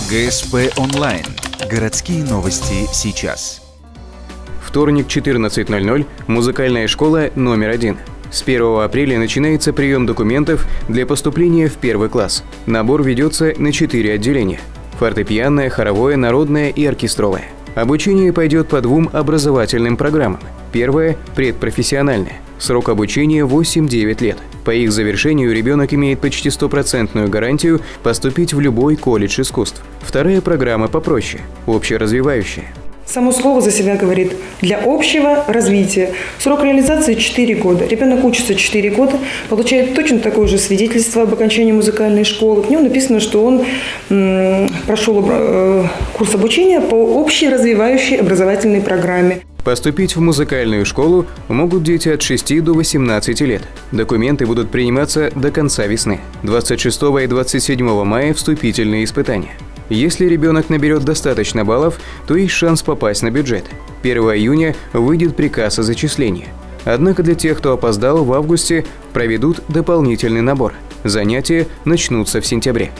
ГСП онлайн. Городские новости сейчас. Вторник, 14:00. Музыкальная школа номер 1. С 1 апреля начинается прием документов для поступления в 1 класс. Набор ведется на 4 отделения – фортепианное, хоровое, народное и оркестровое. Обучение пойдет по 2 образовательным программам. Первая – предпрофессиональная. Срок обучения 8-9 лет. По их завершению ребенок имеет почти 100% гарантию поступить в любой колледж искусств. Вторая программа попроще – общеразвивающая. Само слово за себя говорит. Для общего развития. Срок реализации 4 года. Ребенок учится 4 года, получает точно такое же свидетельство об окончании музыкальной школы. В нем написано, что он прошел курс обучения по общеразвивающей образовательной программе. Поступить в музыкальную школу могут дети от 6 до 18 лет. Документы будут приниматься до конца весны. 26 и 27 мая вступительные испытания. Если ребенок наберет достаточно баллов, то есть шанс попасть на бюджет. 1 июня выйдет приказ о зачислении. Однако для тех, кто опоздал, в августе проведут дополнительный набор. Занятия начнутся в сентябре.